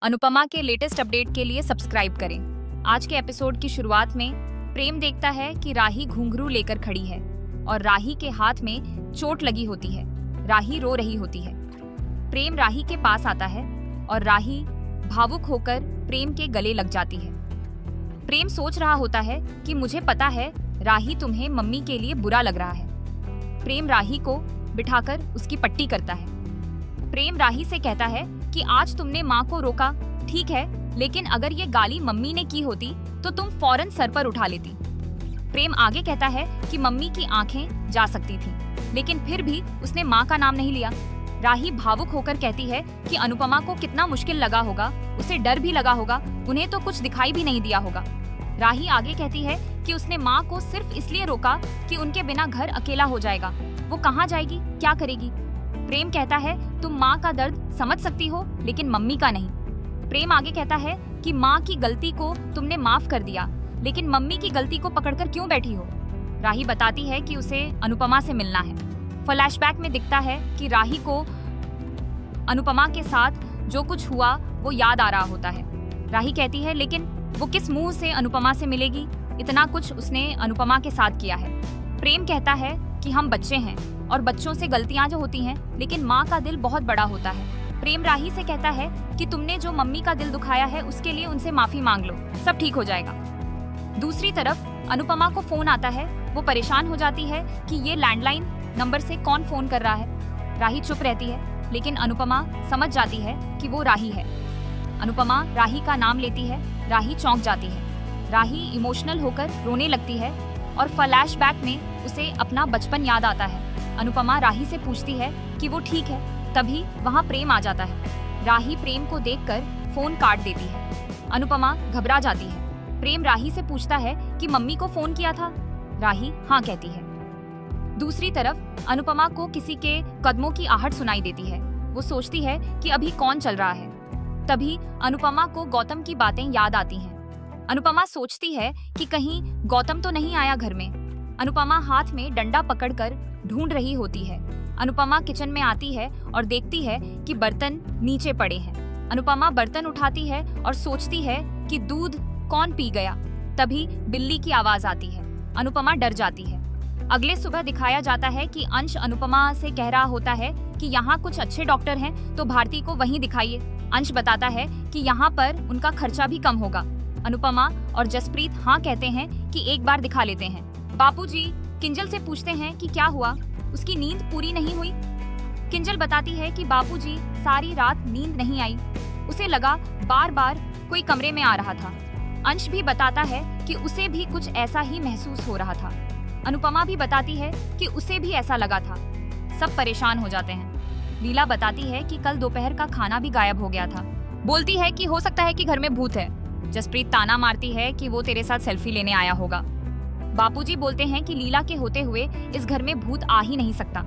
अनुपमा के latest update के लिए सब्सक्राइब करें। आज के एपिसोड की शुरुआत में प्रेम देखता है कि राही घुंघरू लेकर खड़ी है और राही के हाथ में चोट लगी होती है। राही रो रही होती है। प्रेम राही के पास आता है और राही भावुक होकर प्रेम के गले लग जाती है। प्रेम सोच रहा होता है कि मुझे पता है राही तुम्हें मम्मी के लिए बुरा लग रहा है। प्रेम राही को बिठाकर उसकी पट्टी करता है। प्रेम राही से कहता है कि आज तुमने माँ को रोका, ठीक है, लेकिन अगर ये गाली मम्मी ने की होती तो तुम फौरन सर पर उठा लेती। प्रेम आगे कहता है कि मम्मी की आंखें जा सकती थी, लेकिन फिर भी उसने माँ का नाम नहीं लिया। राही भावुक होकर कहती है कि अनुपमा को कितना मुश्किल लगा होगा, उसे डर भी लगा होगा, उन्हें तो कुछ दिखाई भी नहीं दिया होगा। राही आगे कहती है कि उसने माँ को सिर्फ इसलिए रोका कि उनके बिना घर अकेला हो जाएगा। वो कहाँ जाएगी, क्या करेगी? प्रेम कहता है तुम माँ का दर्द समझ सकती हो, लेकिन मम्मी का नहीं। प्रेम आगे कहता है कि माँ की गलती को तुमने माफ कर दिया, लेकिन मम्मी की गलती को पकड़कर क्यों बैठी हो? राही बताती है कि उसे अनुपमा से मिलना है। फ्लैशबैक में दिखता है कि राही को अनुपमा के साथ जो कुछ हुआ वो याद आ रहा होता है। राही कहती है लेकिन वो किस मुंह से अनुपमा से मिलेगी? इतना कुछ उसने अनुपमा के साथ किया है। प्रेम कहता है कि हम बच्चे हैं और बच्चों से गलतियां जो होती हैं, लेकिन माँ का दिल बहुत बड़ा होता है। प्रेम राही से कहता है कि तुमने जो मम्मी का दिल दुखाया है उसके लिए उनसे माफी मांग लो, सब ठीक हो जाएगा। दूसरी तरफ अनुपमा को फोन आता है। वो परेशान हो जाती है कि ये लैंडलाइन नंबर से कौन फोन कर रहा है। राही चुप रहती है, लेकिन अनुपमा समझ जाती है कि वो राही है। अनुपमा राही का नाम लेती है। राही चौंक जाती है। राही इमोशनल होकर रोने लगती है और फ्लैशबैक में उसे अपना बचपन याद आता है। अनुपमा राही से पूछती है कि वो ठीक है। तभी वहाँ प्रेम आ जाता है। राही प्रेम को देखकर फोन काट देती है। अनुपमा घबरा जाती है। प्रेम राही से पूछता है कि मम्मी को फोन किया था? राही हाँ कहती है। दूसरी तरफ अनुपमा को किसी के कदमों की आहट सुनाई देती है। वो सोचती है कि अभी कौन चल रहा है। तभी अनुपमा को गौतम की बातें याद आती हैं। अनुपमा सोचती है कि कहीं गौतम तो नहीं आया घर में। अनुपमा हाथ में डंडा पकड़कर ढूंढ रही होती है। अनुपमा किचन में आती है और देखती है कि बर्तन नीचे पड़े हैं। अनुपमा बर्तन उठाती है और सोचती है कि दूध कौन पी गया। तभी बिल्ली की आवाज आती है। अनुपमा डर जाती है। अगले सुबह दिखाया जाता है कि अंश अनुपमा से कह रहा होता है कि यहाँ कुछ अच्छे डॉक्टर हैं तो भारती को वहीं दिखाइए। अंश बताता है कि यहाँ पर उनका खर्चा भी कम होगा। अनुपमा और जसप्रीत हाँ कहते हैं कि एक बार दिखा लेते हैं। बापूजी किंजल से पूछते हैं कि क्या हुआ, उसकी नींद पूरी नहीं हुई? किंजल बताती है कि बापूजी सारी रात नींद नहीं आई, उसे लगा बार बार कोई कमरे में आ रहा था। अंश भी बताता है कि उसे भी कुछ ऐसा ही महसूस हो रहा था। अनुपमा भी बताती है कि उसे भी ऐसा लगा था। सब परेशान हो जाते हैं। लीला बताती है कि कल दोपहर का खाना भी गायब हो गया था। बोलती है कि हो सकता है कि घर में भूत है। जसप्रीत ताना मारती है कि वो तेरे साथ सेल्फी लेने आया होगा। बापूजी बोलते हैं कि लीला के होते हुए इस घर में भूत आ ही नहीं सकता।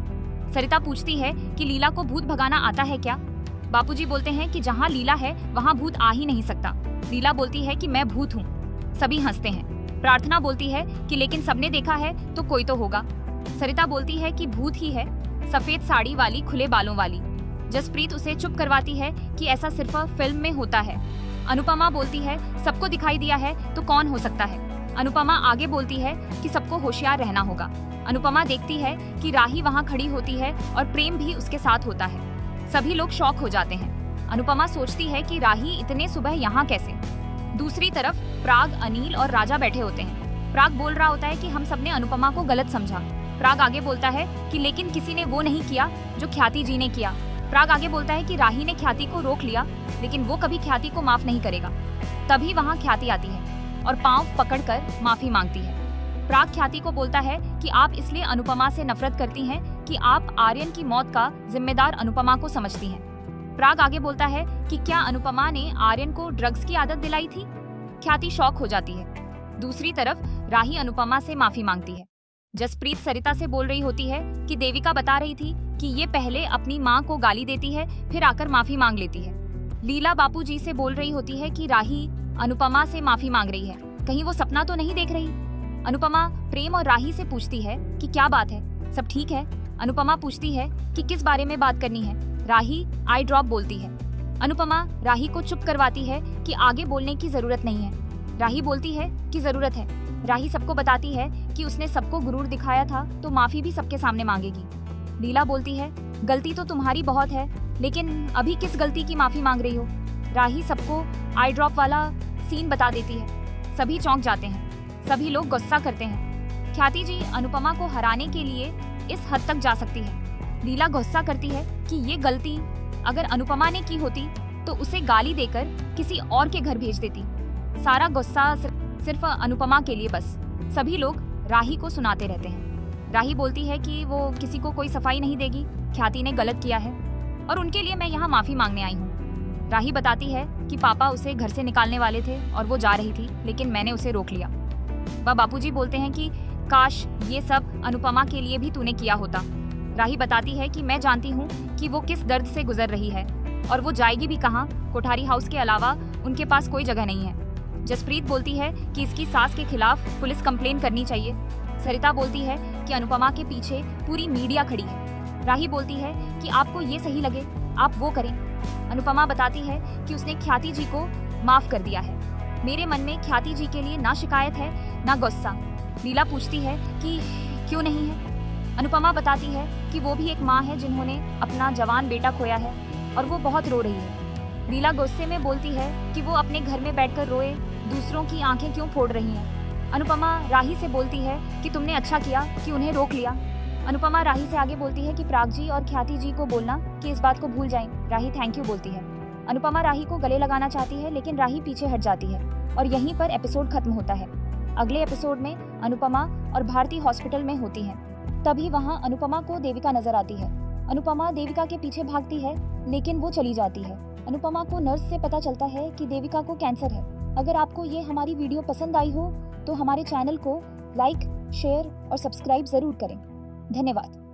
सरिता पूछती है कि लीला को भूत भगाना आता है क्या? बापूजी बोलते हैं कि जहाँ लीला है वहाँ भूत आ ही नहीं सकता। लीला बोलती है कि मैं भूत हूँ। सभी हंसते हैं। प्रार्थना बोलती है कि लेकिन सबने देखा है तो कोई तो होगा। सरिता बोलती है कि भूत ही है, सफेद साड़ी वाली, खुले बालों वाली। जसप्रीत उसे चुप करवाती है कि ऐसा सिर्फ फिल्म में होता है। अनुपमा बोलती है सबको दिखाई दिया है तो कौन हो सकता है। अनुपमा आगे बोलती है कि सबको होशियार रहना होगा। अनुपमा देखती है कि राही वहाँ खड़ी होती है और प्रेम भी उसके साथ होता है। सभी लोग शॉक हो जाते हैं। अनुपमा सोचती है कि राही इतने सुबह यहाँ कैसे? दूसरी तरफ प्राग, अनिल और राजा बैठे होते हैं। प्राग बोल रहा होता है कि हम सबने अनुपमा को गलत समझा। प्राग आगे बोलता है कि लेकिन किसी ने वो नहीं किया जो ख्याति जी ने किया। प्राग आगे बोलता है कि राही ने ख्याति को रोक लिया, लेकिन वो कभी ख्याति को माफ नहीं करेगा। तभी वहाँ ख्याति आती है और पांव पकड़कर माफी मांगती है। प्राग ख्याति को बोलता है कि आप इसलिए अनुपमा से नफरत करती हैं कि आप आर्यन की मौत का जिम्मेदार अनुपमा को समझती हैं। प्राग आगे बोलता है कि क्या अनुपमा ने आर्यन को ड्रग्स की आदत दिलाई थी? ख्याति शॉक हो जाती है। दूसरी तरफ राही अनुपमा से माफी मांगती है। जसप्रीत सरिता से बोल रही होती है कि देविका बता रही थी कि ये पहले अपनी माँ को गाली देती है, फिर आकर माफी मांग लेती है। लीला बापूजी से बोल रही होती है कि राही अनुपमा से माफी मांग रही है, कहीं वो सपना तो नहीं देख रही। अनुपमा प्रेम और राही से पूछती है कि क्या बात है, सब ठीक है? अनुपमा पूछती है कि किस बारे में बात करनी है। राही आई ड्रॉप बोलती है। अनुपमा राही को चुप करवाती है कि आगे बोलने की जरूरत नहीं है। राही बोलती है कि जरूरत है। राही सबको बताती है कि उसने सबको गुरूर दिखाया था तो माफी भी सबके सामने मांगेगी। लीला बोलती है, गलती तो तुम्हारी बहुत है, लेकिन अभी किस गलती की माफी मांग रही हो। राही सबको आई ड्रॉप वाला सीन बता देती है। सभी चौंक जाते हैं, सभी लोग गुस्सा करते हैं। ख्याति जी अनुपमा को हराने के लिए इस हद तक जा सकती है। लीला गुस्सा करती है कि ये गलती अगर अनुपमा ने की होती तो उसे गाली देकर किसी और के घर भेज देती। सारा गुस्सा सिर्फ अनुपमा के लिए बस। सभी लोग राही को सुनाते रहते हैं। राही बोलती है कि वो किसी को कोई सफाई नहीं देगी, ख्याति ने गलत किया है और उनके लिए मैं यहाँ माफी मांगने आई हूँ। राही बताती है कि पापा उसे घर से निकालने वाले थे और वो जा रही थी, लेकिन मैंने उसे रोक लिया। वह बापूजी बोलते हैं कि काश ये सब अनुपमा के लिए भी तूने किया होता। राही बताती है कि मैं जानती हूँ कि वो किस दर्द से गुजर रही है और वो जाएगी भी कहाँ। कोठारी हाउस के अलावा उनके पास कोई जगह नहीं है। जसप्रीत बोलती है कि इसकी सास के खिलाफ पुलिस कंप्लेन करनी चाहिए। सरिता बोलती है कि अनुपमा के पीछे पूरी मीडिया खड़ी है। राही बोलती है कि आपको ये सही लगे आप वो करें। अनुपमा बताती है कि उसने ख्याति जी को माफ कर दिया है। मेरे मन में ख्याति जी के लिए ना शिकायत है ना गुस्सा। लीला पूछती है कि क्यों नहीं है। अनुपमा बताती है कि वो भी एक माँ है जिन्होंने अपना जवान बेटा खोया है और वो बहुत रो रही है। लीला गुस्से में बोलती है कि वो अपने घर में बैठकर रोए, दूसरों की आंखें क्यों फोड़ रही हैं। अनुपमा राही से बोलती है कि तुमने अच्छा किया कि उन्हें रोक लिया। अनुपमा राही से आगे बोलती है कि प्राग जी और ख्याति जी को बोलना कि इस बात को भूल जाएं। राही थैंक यू बोलती है। अनुपमा राही को गले लगाना चाहती है, लेकिन राही पीछे हट जाती है और यहीं पर एपिसोड खत्म होता है। अगले एपिसोड में अनुपमा और भारती हॉस्पिटल में होती हैं। तभी वहाँ अनुपमा को देविका नजर आती है। अनुपमा देविका के पीछे भागती है, लेकिन वो चली जाती है। अनुपमा को नर्स से पता चलता है कि देविका को कैंसर है। अगर आपको ये हमारी वीडियो पसंद आई हो तो हमारे चैनल को लाइक, शेयर और सब्सक्राइब जरूर करें। धन्यवाद।